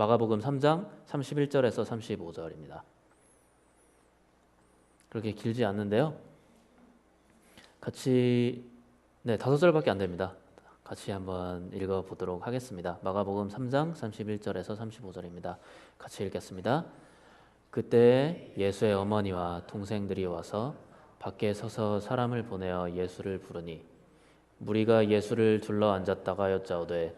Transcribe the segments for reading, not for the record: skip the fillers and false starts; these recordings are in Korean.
마가복음 3장 31절에서 35절입니다. 그렇게 길지 않는데요. 같이 5절밖에 안 됩니다. 같이 한번 읽어보도록 하겠습니다. 마가복음 3장 31절에서 35절입니다. 같이 읽겠습니다. 그때 예수의 어머니와 동생들이 와서 밖에 서서 사람을 보내어 예수를 부르니 무리가 예수를 둘러 앉았다가 여짜오되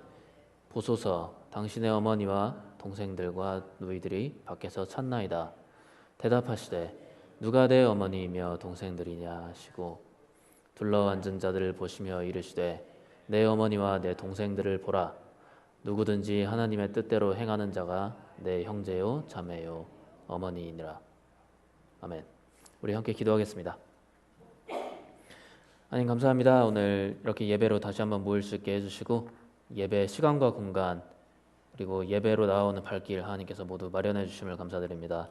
보소서 당신의 어머니와 동생들과 너희들이 밖에서 찾나이다. 대답하시되 누가 내 어머니이며 동생들이냐 하시고 둘러 앉은 자들을 보시며 이르시되 내 어머니와 내 동생들을 보라. 누구든지 하나님의 뜻대로 행하는 자가 내 형제요 자매요 어머니이니라. 아멘. 우리 함께 기도하겠습니다. 하나님 감사합니다. 오늘 이렇게 예배로 다시 한번 모일 수 있게 해주시고 예배 시간과 공간 그리고 예배로 나오는 발길 하나님께서 모두 마련해 주심을 감사드립니다.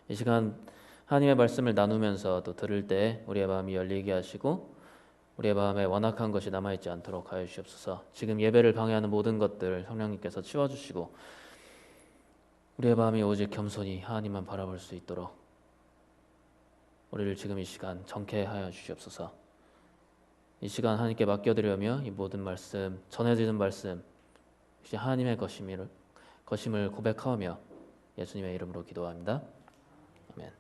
이 시간 하나님의 말씀을 나누면서 또 들을 때 우리의 마음이 열리게 하시고 우리의 마음에 완악한 것이 남아있지 않도록 하여 주시옵소서. 지금 예배를 방해하는 모든 것들 성령님께서 치워주시고 우리의 마음이 오직 겸손히 하나님만 바라볼 수 있도록 우리를 지금 이 시간 정케하여 주시옵소서. 이 시간 하나님께 맡겨드리며 이 모든 말씀, 전해지는 말씀 역시 하나님의 것임을 고백하며 예수님의 이름으로 기도합니다. 아멘.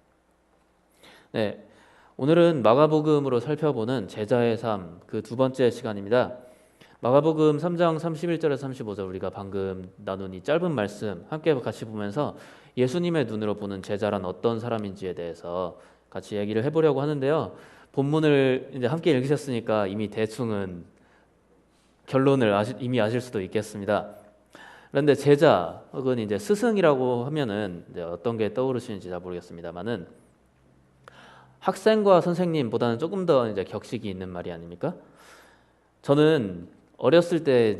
네, 오늘은 마가복음으로 살펴보는 제자의 삶 그 두 번째 시간입니다. 마가복음 3장 31절에서 35절 우리가 방금 나눈 이 짧은 말씀 함께 같이 보면서 예수님의 눈으로 보는 제자란 어떤 사람인지에 대해서 같이 얘기를 해보려고 하는데요. 본문을 이제 함께 읽으셨으니까 이미 대충은 결론을 이미 아실 수도 있겠습니다. 그런데 제자 혹은 이제 스승이라고 하면은 이제 어떤 게 떠오르시는지 잘 모르겠습니다만은 학생과 선생님보다는 조금 더 이제 격식이 있는 말이 아닙니까? 저는 어렸을 때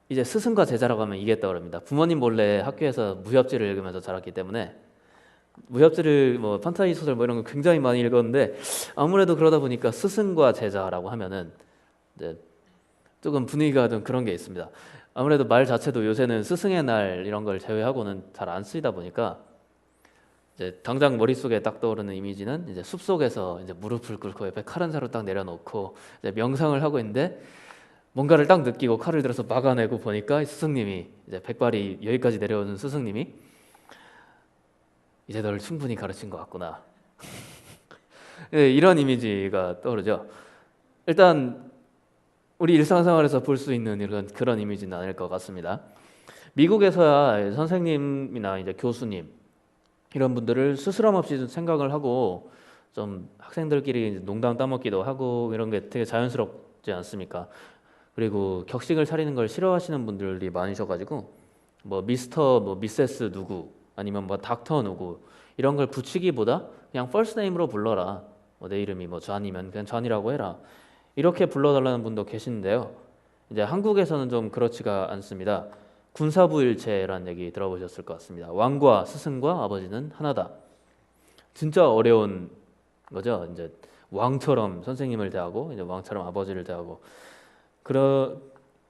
이제 스승과 제자라고 하면 이게 떠오릅니다. 부모님 몰래 학교에서 무협지를 읽으면서 자랐기 때문에 무협지를 뭐 판타지 소설 뭐 이런 거 굉장히 많이 읽었는데 아무래도 그러다 보니까 스승과 제자라고 하면은 이제 조금 분위기가 좀 그런 게 있습니다. 아무래도 말 자체도 요새는 스승의 날 이런 걸 제외하고는 잘 안 쓰이다 보니까 이제 당장 머릿속에 딱 떠오르는 이미지는 이제 숲속에서 이제 무릎을 꿇고 옆에 칼 한 자루 딱 내려놓고 이제 명상을 하고 있는데 뭔가를 딱 느끼고 칼을 들어서 막아내고 보니까 스승님이 이제 백발이 여기까지 내려오는 스승님이 이제 너를 충분히 가르친 것 같구나. 네, 이런 이미지가 떠오르죠. 일단 우리 일상생활에서 볼 수 있는 그런 이미지는 아닐 것 같습니다. 미국에서야 선생님이나 이제 교수님 이런 분들을 스스럼 없이 생각을 하고 좀 학생들끼리 농담 따먹기도 하고 이런 게 되게 자연스럽지 않습니까? 그리고 격식을 차리는 걸 싫어하시는 분들이 많으셔가지고 뭐 미스터 뭐 미세스 누구 아니면 뭐 닥터 누구 이런 걸 붙이기보다 그냥 퍼스트 네임으로 불러라. 뭐 내 이름이 뭐 존이면 그냥 존이라고 해라. 이렇게 불러달라는 분도 계시는데요. 이제 한국에서는 좀 그렇지가 않습니다. 군사부일체라는 얘기 들어보셨을 것 같습니다. 왕과 스승과 아버지는 하나다. 진짜 어려운 거죠. 이제 왕처럼 선생님을 대하고 이제 왕처럼 아버지를 대하고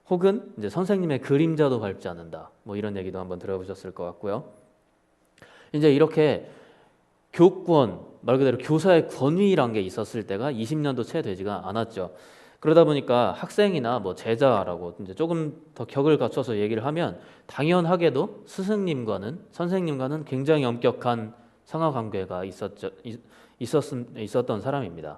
혹은 이제 선생님의 그림자도 밟지 않는다. 뭐 이런 얘기도 한번 들어보셨을 것 같고요. 이제 이렇게 교권 말 그대로 교사의 권위란 게 있었을 때가 20년도 채 되지가 않았죠. 그러다 보니까 학생이나 뭐 제자라고 이제 조금 더 격을 갖춰서 얘기를 하면 당연하게도 스승님과는 선생님과는 굉장히 엄격한 상하 관계가 있었던 사람입니다.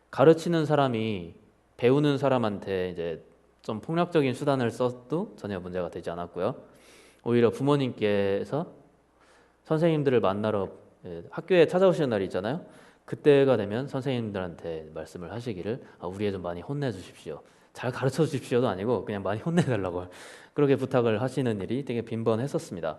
가르치는 사람이 배우는 사람한테 이제 좀 폭력적인 수단을 써도 전혀 문제가 되지 않았고요. 오히려 부모님께서 선생님들을 만나러 학교에 찾아오시는 날이 있잖아요. 그때가 되면 선생님들한테 말씀을 하시기를 우리 애 좀 많이 혼내주십시오. 잘 가르쳐 주십시오도 아니고 그냥 많이 혼내달라고 그렇게 부탁을 하시는 일이 되게 빈번했었습니다.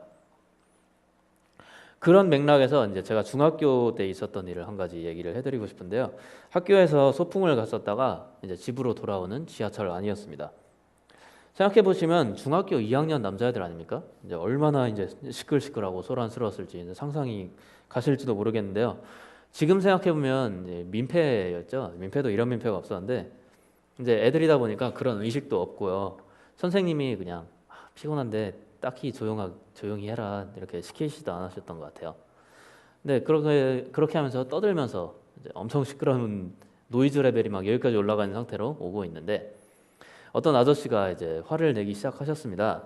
그런 맥락에서 이제 제가 중학교 때 있었던 일을 한 가지 얘기를 해드리고 싶은데요. 학교에서 소풍을 갔었다가 이제 집으로 돌아오는 지하철 안이었습니다. 생각해 보시면 중학교 2학년 남자애들 아닙니까? 이제 얼마나 이제 시끌시끌하고 소란스러웠을지 이제 상상이 가실지도 모르겠는데요. 지금 생각해 보면 민폐였죠. 민폐도 이런 민폐가 없었는데 이제 애들이다 보니까 그런 의식도 없고요. 선생님이 그냥 피곤한데 딱히 조용히 해라 이렇게 시키지도 않으셨던 것 같아요. 근데 그렇게 하면서 떠들면서 이제 엄청 시끄러운 노이즈 레벨이 막 여기까지 올라가는 상태로 오고 있는데 어떤 아저씨가 이제 화를 내기 시작하셨습니다.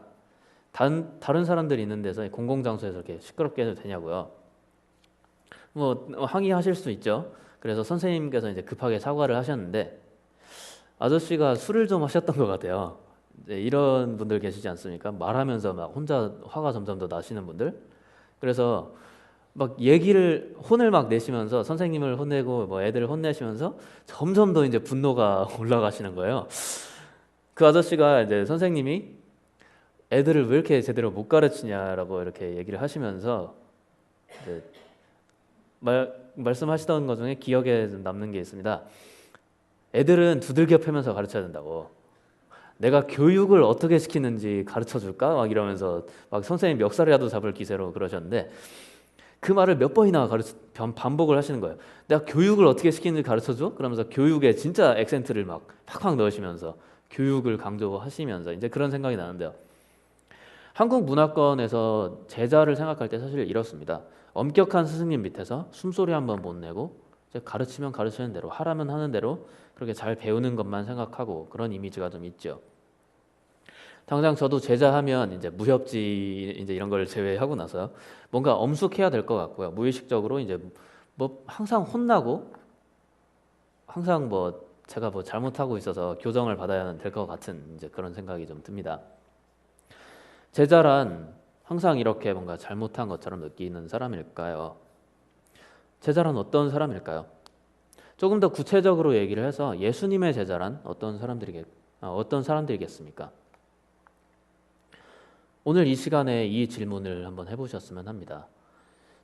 다른 사람들이 있는 데서 공공장소에서 이렇게 시끄럽게 해도 되냐고요. 뭐 항의하실 수 있죠. 그래서 선생님께서 이제 급하게 사과를 하셨는데 아저씨가 술을 좀 하셨던 것 같아요. 이제 이런 분들 계시지 않습니까? 말하면서 막 혼자 화가 점점 더 나시는 분들. 그래서 막 혼을 막 내시면서 선생님을 혼내고 뭐 애들을 혼내시면서 점점 더 이제 분노가 올라가시는 거예요. 그 아저씨가 이제 선생님이 애들을 왜 이렇게 제대로 못 가르치냐라고 이렇게 얘기를 하시면서 이제 말씀하시던 것 중에 기억에 남는 게 있습니다. 애들은 두들겨 패면서 가르쳐야 된다고. 내가 교육을 어떻게 시키는지 가르쳐 줄까? 막 이러면서 막 선생님 멱살이라도 잡을 기세로 그러셨는데 그 말을 몇 번이나 반복을 하시는 거예요. 내가 교육을 어떻게 시키는지 가르쳐 줘? 그러면서 교육에 진짜 액센트를 막 팍팍 넣으시면서 교육을 강조하시면서 이제 그런 생각이 나는데요. 한국 문화권에서 제자를 생각할 때 사실 이렇습니다. 엄격한 스승님 밑에서 숨소리 한번 못 내고 이제 가르치면 가르치는 대로 하라면 하는 대로 그렇게 잘 배우는 것만 생각하고 그런 이미지가 좀 있죠. 당장 저도 제자하면 이제 무협지 이제 이런 걸 제외하고 나서 뭔가 엄숙해야 될 것 같고요. 무의식적으로 이제 뭐 항상 혼나고 항상 뭐 제가 뭐 잘못하고 있어서 교정을 받아야 될 것 같은 이제 그런 생각이 좀 듭니다. 제자란 항상 이렇게 뭔가 잘못한 것처럼 느끼는 사람일까요? 제자란 어떤 사람일까요? 조금 더 구체적으로 얘기를 해서 예수님의 제자란 어떤 사람들이겠습니까? 오늘 이 시간에 이 질문을 한번 해보셨으면 합니다.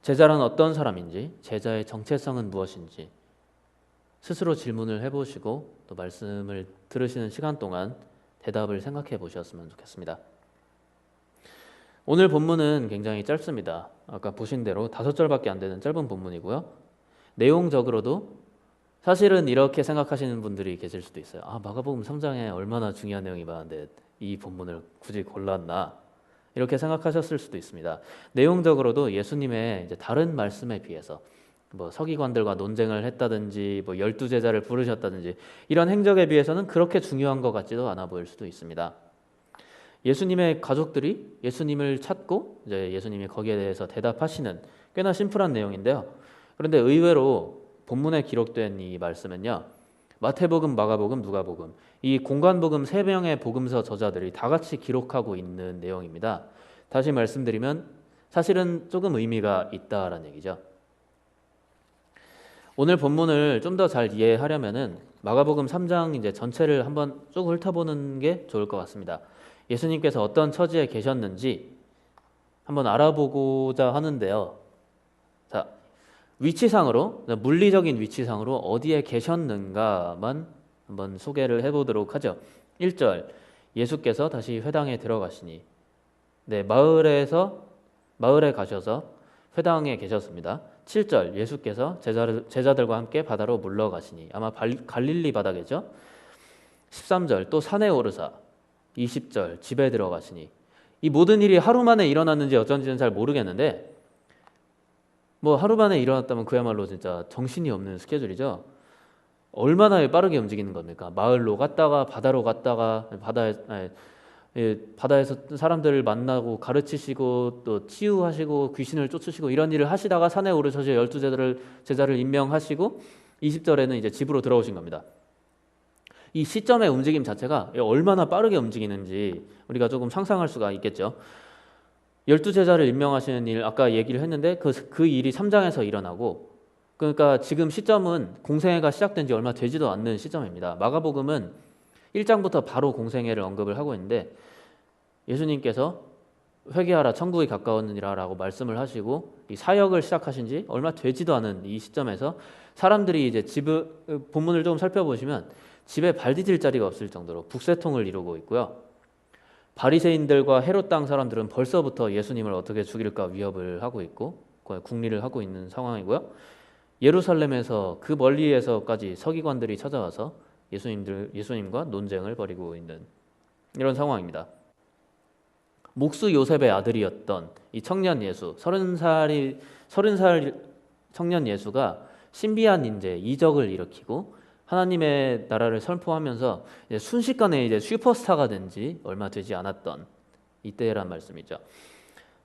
제자란 어떤 사람인지, 제자의 정체성은 무엇인지 스스로 질문을 해보시고 또 말씀을 들으시는 시간 동안 대답을 생각해 보셨으면 좋겠습니다. 오늘 본문은 굉장히 짧습니다. 아까 보신 대로 5절밖에 안 되는 짧은 본문이고요. 내용적으로도 사실은 이렇게 생각하시는 분들이 계실 수도 있어요. 마가복음 3장에 얼마나 중요한 내용이 많은데 이 본문을 굳이 골랐나? 이렇게 생각하셨을 수도 있습니다. 내용적으로도 예수님의 이제 다른 말씀에 비해서 뭐 서기관들과 논쟁을 했다든지 뭐 12제자를 부르셨다든지 이런 행적에 비해서는 그렇게 중요한 것 같지도 않아 보일 수도 있습니다. 예수님의 가족들이 예수님을 찾고 이제 예수님이 거기에 대해서 대답하시는 꽤나 심플한 내용인데요. 그런데 의외로 본문에 기록된 이 말씀은요. 마태복음, 마가복음, 누가복음 이 공관복음 3명의 복음서 저자들이 다 같이 기록하고 있는 내용입니다. 다시 말씀드리면 사실은 조금 의미가 있다라는 얘기죠. 오늘 본문을 좀 더 잘 이해하려면은 마가복음 3장 이제 전체를 한번 쭉 훑어보는 게 좋을 것 같습니다. 예수님께서 어떤 처지에 계셨는지 한번 알아보고자 하는데요. 자, 위치상으로 물리적인 위치상으로 어디에 계셨는가만 한번 소개를 해보도록 하죠. 1절 예수께서 다시 회당에 들어가시니 마을에 가셔서 회당에 계셨습니다. 7절 예수께서 제자들과 함께 바다로 물러가시니 아마 갈릴리 바다겠죠. 13절 또 산에 오르사 20절 집에 들어가시니 이 모든 일이 하루 만에 일어났는지 어쩐지는 잘 모르겠는데 뭐 하루 만에 일어났다면 그야말로 진짜 정신이 없는 스케줄이죠. 얼마나 빠르게 움직이는 겁니까? 마을로 갔다가 바다로 갔다가 바다에서 사람들을 만나고 가르치시고 또 치유하시고 귀신을 쫓으시고 이런 일을 하시다가 산에 오르셔서 12제자를 임명하시고 20절에는 이제 집으로 들어오신 겁니다. 이 시점의 움직임 자체가 얼마나 빠르게 움직이는지 우리가 조금 상상할 수가 있겠죠. 12제자를 임명하시는 일 아까 얘기를 했는데 그 일이 3장에서 일어나고 그러니까 지금 시점은 공생애가 시작된 지 얼마 되지도 않는 시점입니다. 마가복음은 1장부터 바로 공생애를 언급을 하고 있는데 예수님께서 회개하라 천국이 가까웠느니라 라고 말씀을 하시고 이 사역을 시작하신 지 얼마 되지도 않은 이 시점에서 사람들이 이제 본문을 조금 살펴보시면 집에 발 디딜 자리가 없을 정도로 북새통을 이루고 있고요. 바리새인들과 헤롯 땅 사람들은 벌써부터 예수님을 어떻게 죽일까 위협을 하고 있고 궁리를 하고 있는 상황이고요. 예루살렘에서 그 멀리에서까지 서기관들이 찾아와서 예수님과 논쟁을 벌이고 있는 이런 상황입니다. 목수 요셉의 아들이었던 이 청년 예수, 30살 청년 예수가 신비한 인재, 이적을 일으키고 하나님의 나라를 선포하면서 이제 순식간에 이제 슈퍼스타가 된 지 얼마 되지 않았던 이때란 말씀이죠.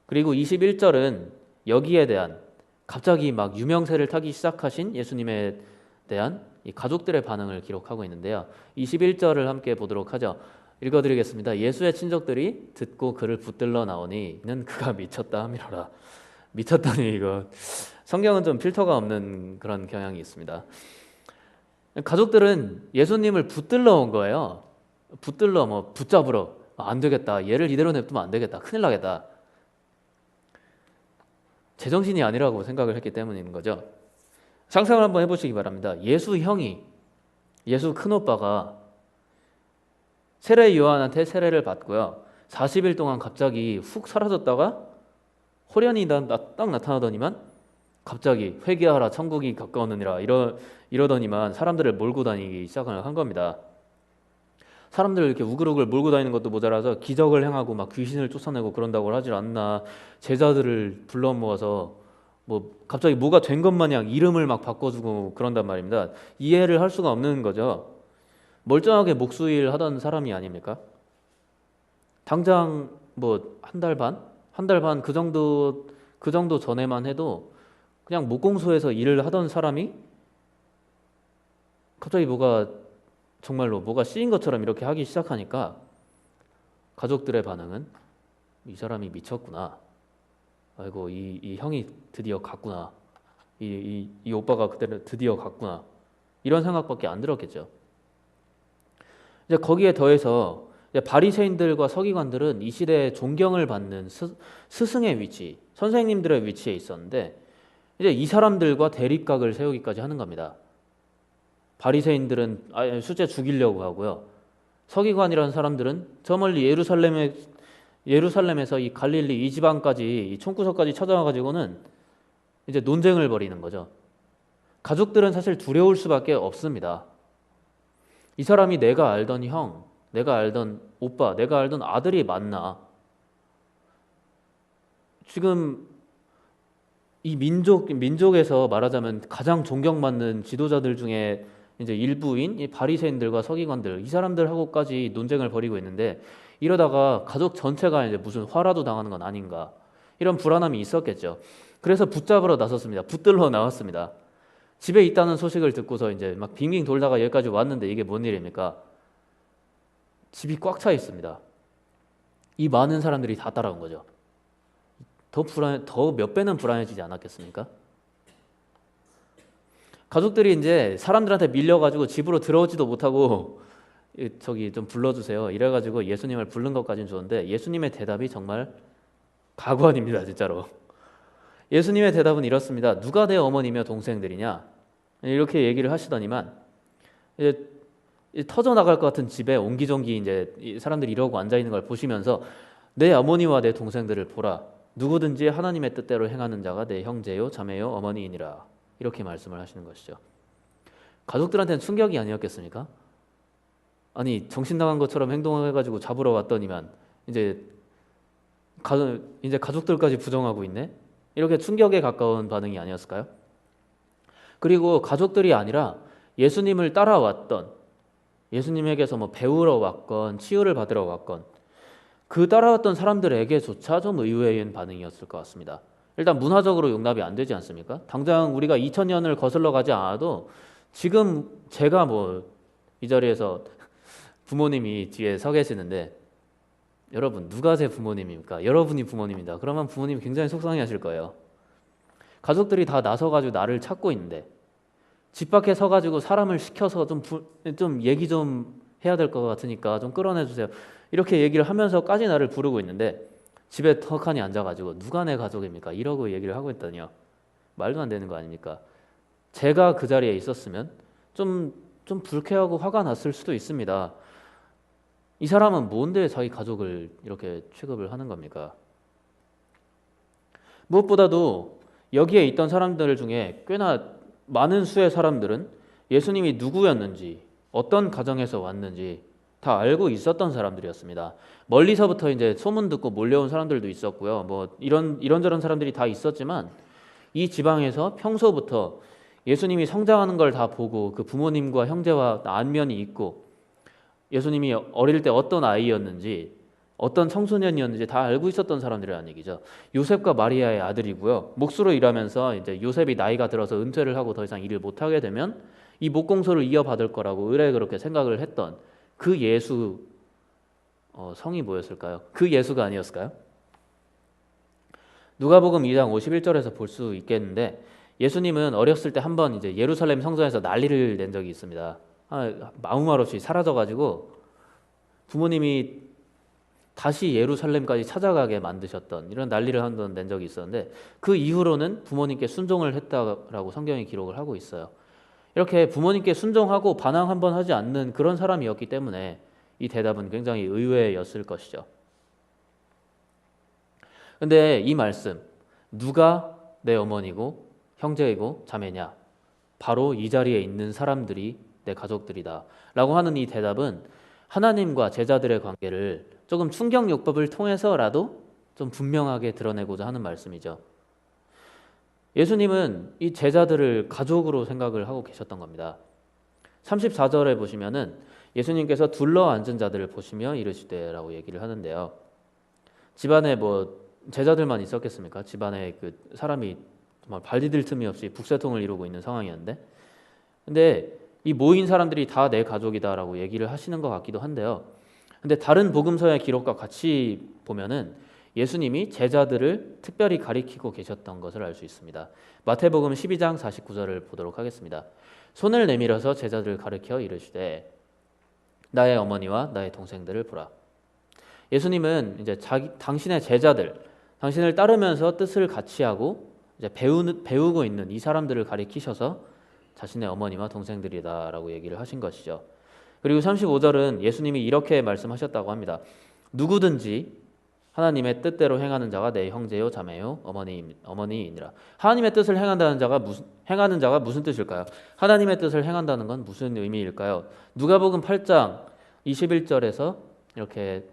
그리고 21절은 여기에 대한 갑자기 막 유명세를 타기 시작하신 예수님에 대한 이 가족들의 반응을 기록하고 있는데요. 21절을 함께 보도록 하죠. 읽어드리겠습니다. 예수의 친족들이 듣고 그를 붙들러 나오니 이는 그가 미쳤다 하미러라. 미쳤다니, 이거 성경은 좀 필터가 없는 그런 경향이 있습니다. 가족들은 예수님을 붙들러 온 거예요. 붙들러, 붙잡으러. 안 되겠다, 얘를 이대로 냅두면 안 되겠다, 큰일 나겠다. 제정신이 아니라고 생각을 했기 때문인 거죠. 상상을 한번 해보시기 바랍니다. 예수 형이, 예수 큰오빠가 세례 요한한테 세례를 받고요, 40일 동안 갑자기 훅 사라졌다가 호련히 딱 나타나더니만 갑자기 회개하라 천국이 가까웠느니라 이러더니만 사람들을 몰고 다니기 시작을 한 겁니다. 사람들을 이렇게 우글우글 몰고 다니는 것도 모자라서 기적을 행하고 막 귀신을 쫓아내고 그런다고 하질 않나. 제자들을 불러 모아서 갑자기 뭐가 된 것 마냥 이름을 막 바꿔주고 그런단 말입니다. 이해를 할 수가 없는 거죠. 멀쩡하게 목수일 하던 사람이 아닙니까? 당장 한 달 반 그 정도 전에만 해도 그냥 목공소에서 일을 하던 사람이 갑자기 정말로 뭐가 씌인 것처럼 이렇게 하기 시작하니까 가족들의 반응은 이 사람이 미쳤구나. 아이고, 이 형이 드디어 갔구나. 이 오빠가 그때는 드디어 갔구나. 이런 생각밖에 안 들었겠죠. 이제 거기에 더해서 바리새인들과 서기관들은 이 시대에 존경을 받는 스승의 위치, 선생님들의 위치에 있었는데 이제 이 사람들과 대립각을 세우기까지 하는 겁니다. 바리새인들은 수재 죽이려고 하고요, 서기관이라는 사람들은 저 멀리 예루살렘에서 이 갈릴리 이 지방까지, 이 총구석까지 찾아와 가지고는 이제 논쟁을 벌이는 거죠. 가족들은 사실 두려울 수밖에 없습니다. 이 사람이 내가 알던 형, 내가 알던 오빠, 내가 알던 아들이 맞나? 지금 이 민족에서 말하자면 가장 존경받는 지도자들 중에 이제 일부인 이 바리새인들과 서기관들, 이 사람들하고까지 논쟁을 벌이고 있는데 이러다가 가족 전체가 이제 무슨 화라도 당하는 건 아닌가, 이런 불안함이 있었겠죠. 그래서 붙잡으러 나섰습니다. 붙들러 나왔습니다. 집에 있다는 소식을 듣고서 이제 막 빙빙 돌다가 여기까지 왔는데 이게 뭔 일입니까? 집이 꽉 차 있습니다. 이 많은 사람들이 다 따라온 거죠. 더 몇 배는 불안해지지 않았겠습니까? 가족들이 이제 사람들한테 밀려가지고 집으로 들어오지도 못하고 저기 좀 불러주세요 이래가지고 예수님을 부른 것까지는 좋은데 예수님의 대답이 정말 가관입니다. 진짜로. 예수님의 대답은 이렇습니다. 누가 내 어머니며 동생들이냐? 이렇게 얘기를 하시더니만 이제 터져나갈 것 같은 집에 옹기종기 이제 사람들이 이러고 앉아있는 걸 보시면서 내 어머니와 내 동생들을 보라. 누구든지 하나님의 뜻대로 행하는 자가 내 형제요 자매요 어머니이니라. 이렇게 말씀을 하시는 것이죠. 가족들한테는 충격이 아니었겠습니까? 아니, 정신 나간 것처럼 행동해가지고 잡으러 왔더니만 이제 가족들까지 부정하고 있네? 이렇게 충격에 가까운 반응이 아니었을까요? 그리고 가족들이 아니라 예수님을 따라왔던, 예수님에게서 배우러 왔건 치유를 받으러 왔건 그 따라왔던 사람들에게조차 좀 의외인 반응이었을 것 같습니다. 일단 문화적으로 용납이 안 되지 않습니까? 당장 우리가 2000년을 거슬러 가지 않아도 지금 제가 이 자리에서 부모님이 뒤에 서 계시는데 여러분 누가 제 부모님입니까? 여러분이 부모님이다. 그러면 부모님이 굉장히 속상해하실 거예요. 가족들이 다 나서가지고 나를 찾고 있는데 집 밖에 서가지고 사람을 시켜서 좀 얘기 좀 해야 될 것 같으니까 좀 끌어내주세요. 이렇게 얘기를 하면서까지 나를 부르고 있는데 집에 턱하니 앉아가지고 누가 내 가족입니까? 이러고 얘기를 하고 있다니요. 말도 안 되는 거 아닙니까? 제가 그 자리에 있었으면 좀 불쾌하고 화가 났을 수도 있습니다. 이 사람은 뭔데 자기 가족을 이렇게 취급을 하는 겁니까? 무엇보다도 여기에 있던 사람들 중에 꽤나 많은 수의 사람들은 예수님이 누구였는지, 어떤 가정에서 왔는지 다 알고 있었던 사람들이었습니다. 멀리서부터 이제 소문 듣고 몰려온 사람들도 있었고요. 뭐 이런저런 사람들이 다 있었지만 이 지방에서 평소부터 예수님이 성장하는 걸 다 보고 그 부모님과 형제와 안면이 있고 예수님이 어릴 때 어떤 아이였는지 어떤 청소년이었는지 다 알고 있었던 사람들이라는 얘기죠. 요셉과 마리아의 아들이고요. 목수로 일하면서 이제 요셉이 나이가 들어서 은퇴를 하고 더 이상 일을 못하게 되면 이 목공소를 이어받을 거라고 의뢰 그렇게 생각을 했던 그 예수 성이 뭐였을까요? 그 예수가 아니었을까요? 누가복음 2장 51절에서 볼 수 있겠는데 예수님은 어렸을 때 한번 이제 예루살렘 성전에서 난리를 낸 적이 있습니다. 아무 말 없이 사라져가지고 부모님이 다시 예루살렘까지 찾아가게 만드셨던 이런 난리를 한번 낸 적이 있었는데 그 이후로는 부모님께 순종을 했다라고 성경이 기록을 하고 있어요. 이렇게 부모님께 순종하고 반항 한번 하지 않는 그런 사람이었기 때문에 이 대답은 굉장히 의외였을 것이죠. 근데 이 말씀 누가 내 어머니고 형제이고 자매냐? 바로 이 자리에 있는 사람들이 내 가족들이다 라고 하는 이 대답은 하나님과 제자들의 관계를 조금 충격요법을 통해서라도 좀 분명하게 드러내고자 하는 말씀이죠. 예수님은 이 제자들을 가족으로 생각을 하고 계셨던 겁니다. 34절에 보시면은 예수님께서 둘러앉은 자들을 보시며 이르시되라고 얘기를 하는데요. 집안에 뭐 제자들만 있었겠습니까? 집안에 그 사람이 정말 발디딜 틈이 없이 북새통을 이루고 있는 상황이었는데, 근데 이 모인 사람들이 다 내 가족이다라고 얘기를 하시는 것 같기도 한데요. 근데 다른 복음서의 기록과 같이 보면은 예수님이 제자들을 특별히 가리키고 계셨던 것을 알 수 있습니다. 마태복음 12장 49절을 보도록 하겠습니다. 손을 내밀어서 제자들을 가리켜 이르시되 나의 어머니와 나의 동생들을 보라. 예수님은 이제 당신의 제자들, 당신을 따르면서 뜻을 같이 하고 이제 배우고 있는 이 사람들을 가리키셔서 자신의 어머니와 동생들이다라고 얘기를 하신 것이죠. 그리고 35절은 예수님이 이렇게 말씀하셨다고 합니다. 누구든지 하나님의 뜻대로 행하는 자가 내 형제요 자매요 어머니이니라. 하나님의 뜻을 행하는 자가 무슨 뜻일까요? 하나님의 뜻을 행한다는 건 무슨 의미일까요? 누가복음 8장 21절에서 이렇게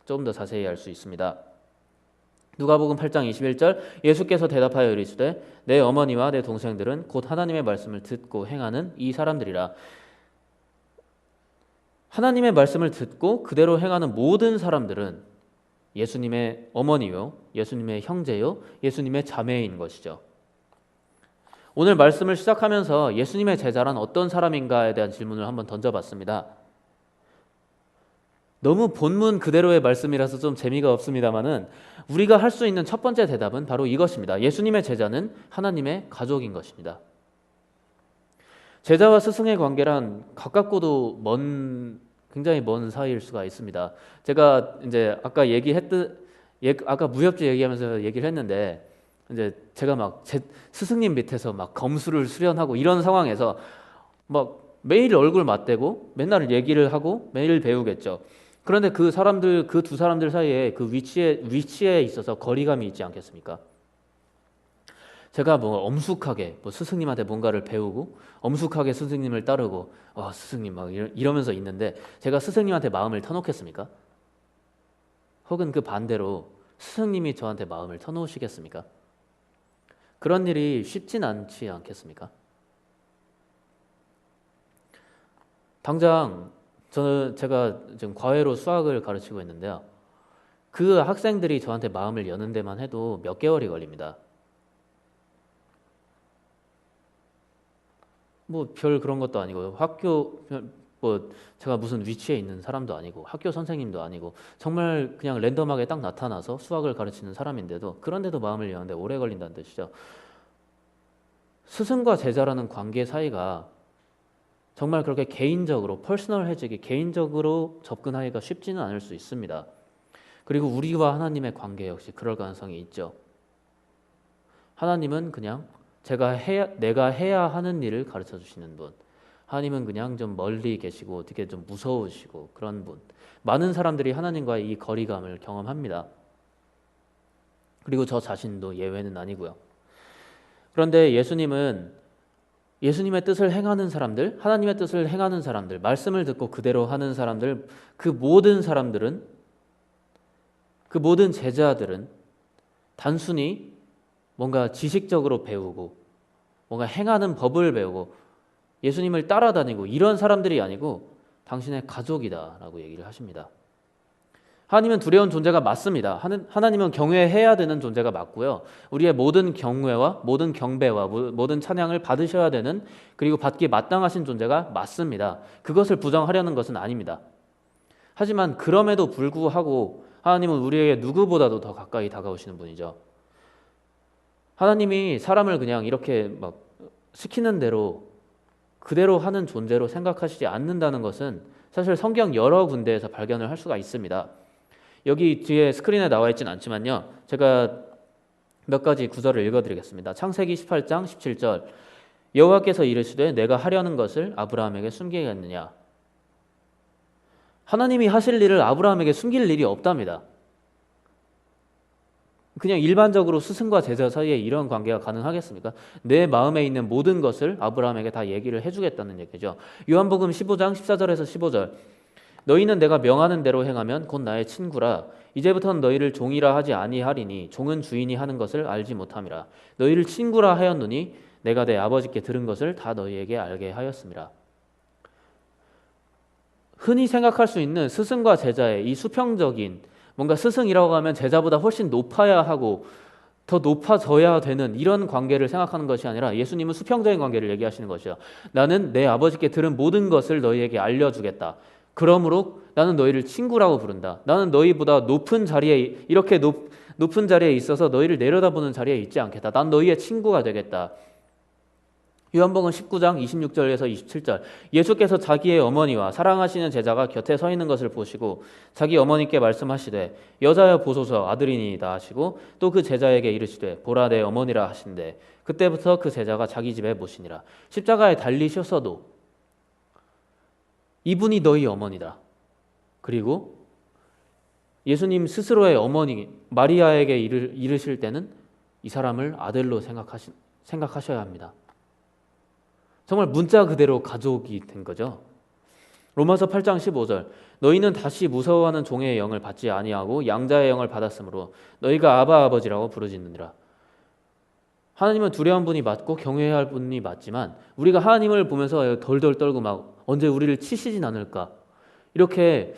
조금 더 자세히 알 수 있습니다. 누가복음 8장 21절 예수께서 대답하여 이르시되 내 어머니와 내 동생들은 곧 하나님의 말씀을 듣고 행하는 이 사람들이라. 하나님의 말씀을 듣고 그대로 행하는 모든 사람들은 예수님의 어머니요, 예수님의 형제요, 예수님의 자매인 것이죠. 오늘 말씀을 시작하면서 예수님의 제자란 어떤 사람인가에 대한 질문을 한번 던져봤습니다. 너무 본문 그대로의 말씀이라서 좀 재미가 없습니다만은 우리가 할 수 있는 첫 번째 대답은 바로 이것입니다. 예수님의 제자는 하나님의 가족인 것입니다. 제자와 스승의 관계란 가깝고도 굉장히 먼 사이일 수가 있습니다. 제가 이제 아까 무협지 얘기하면서 얘기를 했는데 이제 제가 막 제 스승님 밑에서 막 검수를 수련하고 이런 상황에서 막 매일 얼굴 맞대고 맨날 얘기를 하고 매일 배우겠죠. 그런데 그 두 사람들 사이에 그 위치에 있어서 거리감이 있지 않겠습니까? 제가 뭐 엄숙하게 스승님한테 뭔가를 배우고 엄숙하게 스승님을 따르고 스승님 막 이러면서 있는데 제가 스승님한테 마음을 터놓겠습니까? 혹은 그 반대로 스승님이 저한테 마음을 터놓으시겠습니까? 그런 일이 쉽진 않지 않겠습니까? 당장 제가 지금 과외로 수학을 가르치고 있는데요. 그 학생들이 저한테 마음을 여는 데만 해도 몇 개월이 걸립니다. 뭐 별 그런 것도 아니고 제가 무슨 위치에 있는 사람도 아니고 학교 선생님도 아니고 정말 그냥 랜덤하게 딱 나타나서 수학을 가르치는 사람인데도 그런데도 마음을 여는데 오래 걸린다는 뜻이죠. 스승과 제자라는 관계 사이가 정말 그렇게 개인적으로 퍼스널해지게 개인적으로 접근하기가 쉽지는 않을 수 있습니다. 그리고 우리와 하나님의 관계 역시 그럴 가능성이 있죠. 하나님은 그냥 내가 해야 하는 일을 가르쳐 주시는 분. 하나님은 그냥 좀 멀리 계시고 어떻게 좀 무서우시고 그런 분. 많은 사람들이 하나님과의 이 거리감을 경험합니다. 그리고 저 자신도 예외는 아니고요. 그런데 예수님은 예수님의 뜻을 행하는 사람들, 하나님의 뜻을 행하는 사람들, 말씀을 듣고 그대로 하는 사람들, 그 모든 사람들은, 그 모든 제자들은 단순히 뭔가 지식적으로 배우고 뭔가 행하는 법을 배우고 예수님을 따라다니고 이런 사람들이 아니고 당신의 가족이다라고 얘기를 하십니다. 하나님은 두려운 존재가 맞습니다. 하나님은 경외해야 되는 존재가 맞고요. 우리의 모든 경외와 모든 경배와 모든 찬양을 받으셔야 되는, 그리고 받기에 마땅하신 존재가 맞습니다. 그것을 부정하려는 것은 아닙니다. 하지만 그럼에도 불구하고 하나님은 우리에게 누구보다도 더 가까이 다가오시는 분이죠. 하나님이 사람을 그냥 이렇게 막 시키는 대로 그대로 하는 존재로 생각하시지 않는다는 것은 사실 성경 여러 군데에서 발견을 할 수가 있습니다. 여기 뒤에 스크린에 나와 있진 않지만요, 제가 몇 가지 구절을 읽어드리겠습니다. 창세기 18장 17절, 여호와께서 이르시되 내가 하려는 것을 아브라함에게 숨기겠느냐. 하나님이 하실 일을 아브라함에게 숨길 일이 없답니다. 그냥 일반적으로 스승과 제자 사이에 이런 관계가 가능하겠습니까? 내 마음에 있는 모든 것을 아브라함에게 다 얘기를 해주겠다는 얘기죠. 요한복음 15장 14절에서 15절, 너희는 내가 명하는 대로 행하면 곧 나의 친구라. 이제부터는 너희를 종이라 하지 아니하리니 종은 주인이 하는 것을 알지 못함이라. 너희를 친구라 하였노니 내가 내 아버지께 들은 것을 다 너희에게 알게 하였음이라. 흔히 생각할 수 있는 스승과 제자의 이 수평적인, 뭔가 스승이라고 하면 제자보다 훨씬 높아야 하고 더 높아져야 되는 이런 관계를 생각하는 것이 아니라 예수님은 수평적인 관계를 얘기하시는 것이죠. 나는 내 아버지께 들은 모든 것을 너희에게 알려주겠다. 그러므로 나는 너희를 친구라고 부른다. 나는 너희보다 높은 자리에, 이렇게 높은 자리에 있어서 너희를 내려다보는 자리에 있지 않겠다. 난 너희의 친구가 되겠다. 요한복음 19장 26절에서 27절, 예수께서 자기의 어머니와 사랑하시는 제자가 곁에 서 있는 것을 보시고 자기 어머니께 말씀하시되 여자여 보소서 아들이니이다 하시고 또 그 제자에게 이르시되 보라 내 어머니라 하신대 그때부터 그 제자가 자기 집에 모시니라. 십자가에 달리셨어도 이분이 너희 어머니다. 그리고 예수님 스스로의 어머니 마리아에게 이르실 때는 이 사람을 아들로 생각하셔야 합니다. 정말 문자 그대로 가족이 된 거죠. 로마서 8장 15절, 너희는 다시 무서워하는 종의 영을 받지 아니하고 양자의 영을 받았으므로 너희가 아바 아버지라고 부르짖느니라. 하나님은 두려운 분이 맞고 경외해야 할 분이 맞지만 우리가 하나님을 보면서 덜덜 떨고 막 언제 우리를 치시진 않을까 이렇게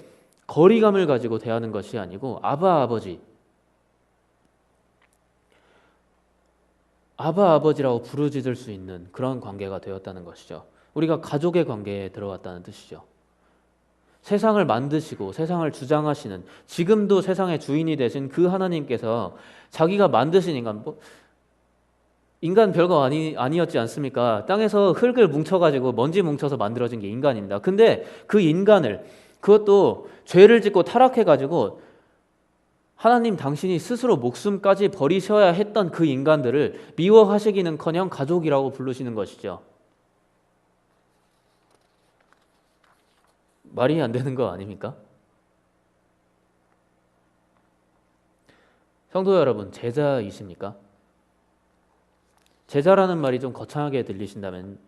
거리감을 가지고 대하는 것이 아니고 아바 아버지라고 부르짖을 수 있는 그런 관계가 되었다는 것이죠. 우리가 가족의 관계에 들어왔다는 뜻이죠. 세상을 만드시고 세상을 주장하시는, 지금도 세상의 주인이 되신 그 하나님께서 자기가 만드신 인간 별거 아니었지 않습니까? 땅에서 흙을 뭉쳐가지고 먼지 뭉쳐서 만들어진 게 인간입니다. 근데 그 인간을, 그것도 죄를 짓고 타락해가지고 하나님 당신이 스스로 목숨까지 버리셔야 했던 그 인간들을 미워하시기는커녕 가족이라고 부르시는 것이죠. 말이 안 되는 거 아닙니까? 성도 여러분, 제자이십니까? 제자라는 말이 좀 거창하게 들리신다면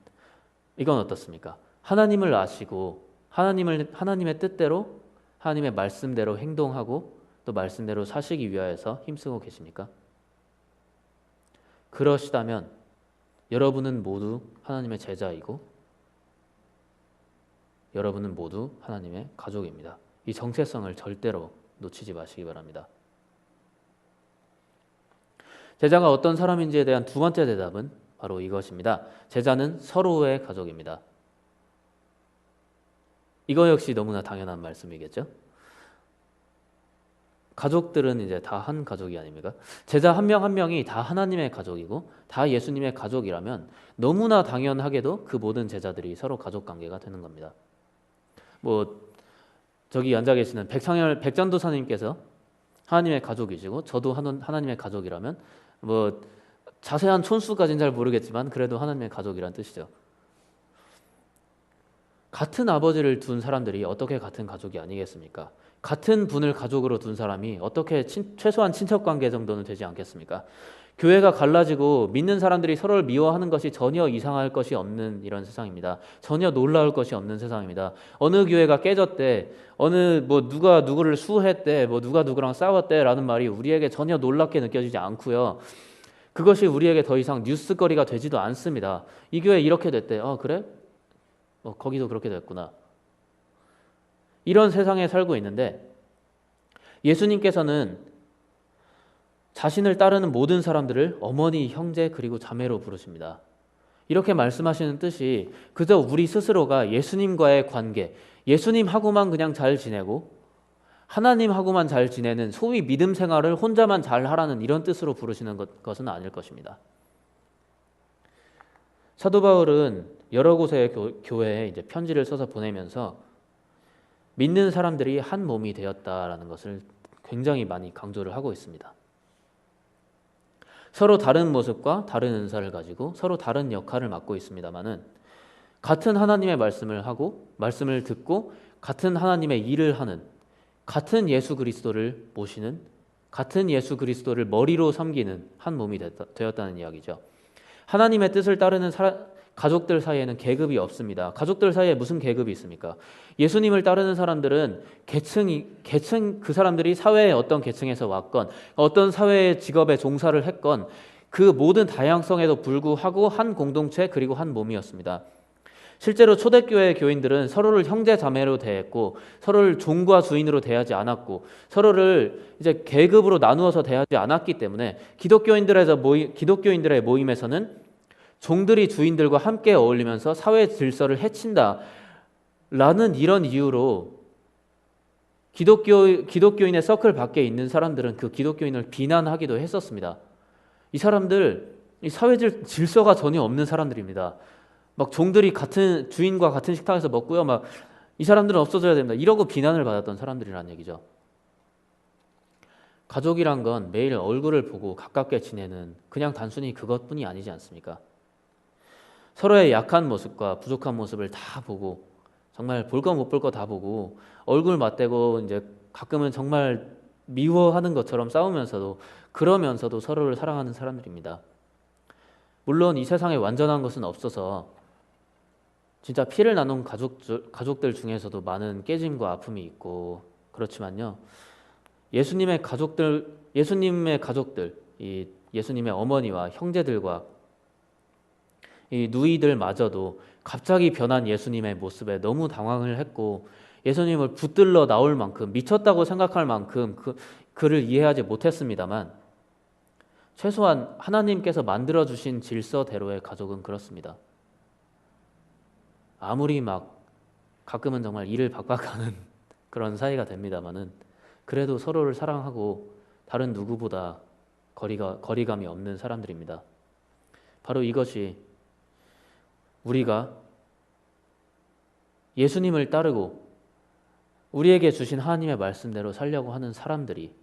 이건 어떻습니까? 하나님을 아시고 하나님의 뜻대로, 하나님의 말씀대로 행동하고 또 말씀대로 사시기 위하여서 힘쓰고 계십니까? 그러시다면 여러분은 모두 하나님의 제자이고 여러분은 모두 하나님의 가족입니다. 이 정체성을 절대로 놓치지 마시기 바랍니다. 제자가 어떤 사람인지에 대한 두 번째 대답은 바로 이것입니다. 제자는 서로의 가족입니다. 이거 역시 너무나 당연한 말씀이겠죠? 가족들은 이제 다 한 가족이 아닙니까? 제자 한 명 한 명이 다 하나님의 가족이고 다 예수님의 가족이라면 너무나 당연하게도 그 모든 제자들이 서로 가족 관계가 되는 겁니다. 저기 앉아 계시는 백전도사님께서 하나님의 가족이시고 저도 하나님의 가족이라면 자세한 촌수까지는 잘 모르겠지만 그래도 하나님의 가족이란 뜻이죠. 같은 아버지를 둔 사람들이 어떻게 같은 가족이 아니겠습니까? 같은 분을 가족으로 둔 사람이 어떻게 최소한 친척관계 정도는 되지 않겠습니까? 교회가 갈라지고 믿는 사람들이 서로를 미워하는 것이 전혀 이상할 것이 없는 이런 세상입니다. 전혀 놀라울 것이 없는 세상입니다. 어느 교회가 깨졌대, 어느 누가 누구를 수했대, 누가 누구랑 싸웠대라는 말이 우리에게 전혀 놀랍게 느껴지지 않고요. 그것이 우리에게 더 이상 뉴스거리가 되지도 않습니다. 이 교회 이렇게 됐대. 그래? 거기도 그렇게 됐구나. 이런 세상에 살고 있는데 예수님께서는 자신을 따르는 모든 사람들을 어머니, 형제 그리고 자매로 부르십니다. 이렇게 말씀하시는 뜻이 그저 우리 스스로가 예수님과의 관계, 예수님하고만 그냥 잘 지내고 하나님하고만 잘 지내는 소위 믿음 생활을 혼자만 잘 하라는 이런 뜻으로 부르시는 것은 아닐 것입니다. 사도 바울은 여러 곳의 교회에 이제 편지를 써서 보내면서 믿는 사람들이 한 몸이 되었다라는 것을 굉장히 많이 강조를 하고 있습니다. 서로 다른 모습과 다른 은사를 가지고 서로 다른 역할을 맡고 있습니다만은 같은 하나님의 말씀을 하고 말씀을 듣고 같은 하나님의 일을 하는 같은 예수 그리스도를 모시는 같은 예수 그리스도를 머리로 섬기는 한 몸이 되었다는 이야기죠. 하나님의 뜻을 따르는 가족들 사이에는 계급이 없습니다. 가족들 사이에 무슨 계급이 있습니까? 예수님을 따르는 사람들은 계층 그 사람들이 사회의 어떤 계층에서 왔건 어떤 사회의 직업에 종사를 했건 그 모든 다양성에도 불구하고 한 공동체 그리고 한 몸이었습니다. 실제로 초대교회 교인들은 서로를 형제 자매로 대했고 서로를 종과 주인으로 대하지 않았고 서로를 이제 계급으로 나누어서 대하지 않았기 때문에 기독교인들의 모임에서는 종들이 주인들과 함께 어울리면서 사회 질서를 해친다라는 이런 이유로 기독교인의 서클 밖에 있는 사람들은 그 기독교인을 비난하기도 했었습니다. 이 사람들 이 사회 질서가 전혀 없는 사람들입니다. 막 종들이 같은 주인과 같은 식탁에서 먹고요. 막 이 사람들은 없어져야 됩니다. 이러고 비난을 받았던 사람들이라는 얘기죠. 가족이란 건 매일 얼굴을 보고 가깝게 지내는 그냥 단순히 그것뿐이 아니지 않습니까? 서로의 약한 모습과 부족한 모습을 다 보고 정말 볼 거 못 볼 거 다 보고 얼굴 맞대고 이제 가끔은 정말 미워하는 것처럼 싸우면서도 그러면서도 서로를 사랑하는 사람들입니다. 물론 이 세상에 완전한 것은 없어서 진짜 피를 나눈 가족들 중에서도 많은 깨짐과 아픔이 있고 그렇지만요. 예수님의 가족들, 이 예수님의 어머니와 형제들과 이 누이들마저도 갑자기 변한 예수님의 모습에 너무 당황을 했고 예수님을 붙들러 나올 만큼 미쳤다고 생각할 만큼 그를 이해하지 못했습니다만 최소한 하나님께서 만들어주신 질서대로의 가족은 그렇습니다. 아무리 막 가끔은 정말 이를 박박하는 그런 사이가 됩니다만은 그래도 서로를 사랑하고 다른 누구보다 거리감이 없는 사람들입니다. 바로 이것이 우리가 예수님을 따르고 우리에게 주신 하나님의 말씀대로 살려고 하는 사람들이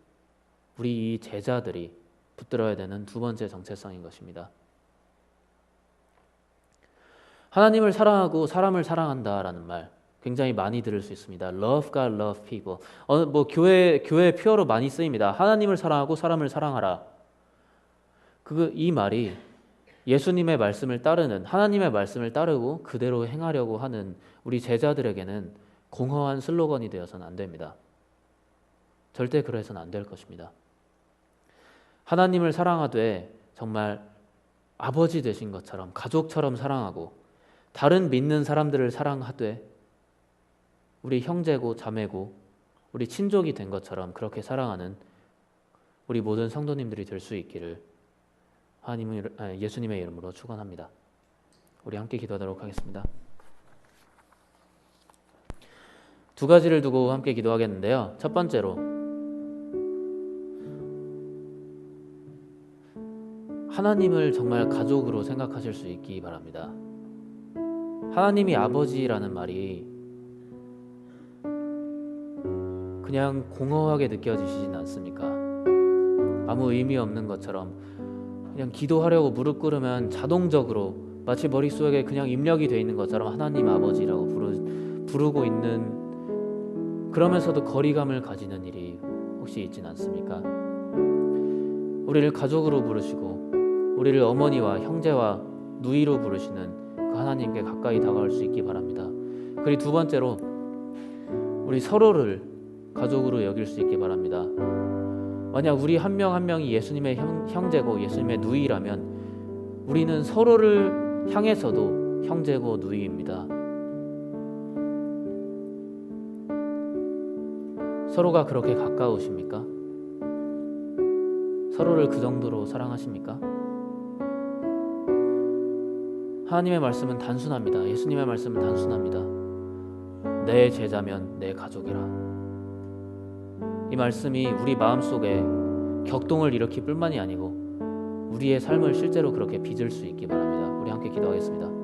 우리 이 제자들이 붙들어야 되는 두 번째 정체성인 것입니다. 하나님을 사랑하고 사람을 사랑한다라는 말 굉장히 많이 들을 수 있습니다. Love God, love people. 교회 표어로 많이 쓰입니다. 하나님을 사랑하고 사람을 사랑하라. 이 말이 예수님의 말씀을 따르는 하나님의 말씀을 따르고 그대로 행하려고 하는 우리 제자들에게는 공허한 슬로건이 되어서는 안 됩니다. 절대 그래서는 안 될 것입니다. 하나님을 사랑하되 정말 아버지 되신 것처럼 가족처럼 사랑하고 다른 믿는 사람들을 사랑하되 우리 형제고 자매고 우리 친족이 된 것처럼 그렇게 사랑하는 우리 모든 성도님들이 될 수 있기를 예수님의 이름으로 축원합니다. 우리 함께 기도하도록 하겠습니다. 두 가지를 두고 함께 기도하겠는데요. 첫 번째로 하나님을 정말 가족으로 생각하실 수 있기 바랍니다. 하나님이 아버지라는 말이 그냥 공허하게 느껴지시진 않습니까? 아무 의미 없는 것처럼 그냥 기도하려고 무릎 꿇으면 자동적으로 마치 머릿속에 그냥 입력이 돼 있는 것처럼 하나님 아버지라고 부르고 있는 그러면서도 거리감을 가지는 일이 혹시 있진 않습니까? 우리를 가족으로 부르시고 우리를 어머니와 형제와 누이로 부르시는 그 하나님께 가까이 다가올 수 있기 바랍니다. 그리고 두 번째로 우리 서로를 가족으로 여길 수 있기 바랍니다. 만약 우리 한 명 한 명이 예수님의 형제고 예수님의 누이라면 우리는 서로를 향해서도 형제고 누이입니다. 서로가 그렇게 가까우십니까? 서로를 그 정도로 사랑하십니까? 하나님의 말씀은 단순합니다. 예수님의 말씀은 단순합니다. 내 제자면 내 가족이라. 이 말씀이 우리 마음속에 격동을 일으킬 뿐만이 아니고 우리의 삶을 실제로 그렇게 빚을 수 있기 바랍니다. 우리 함께 기도하겠습니다.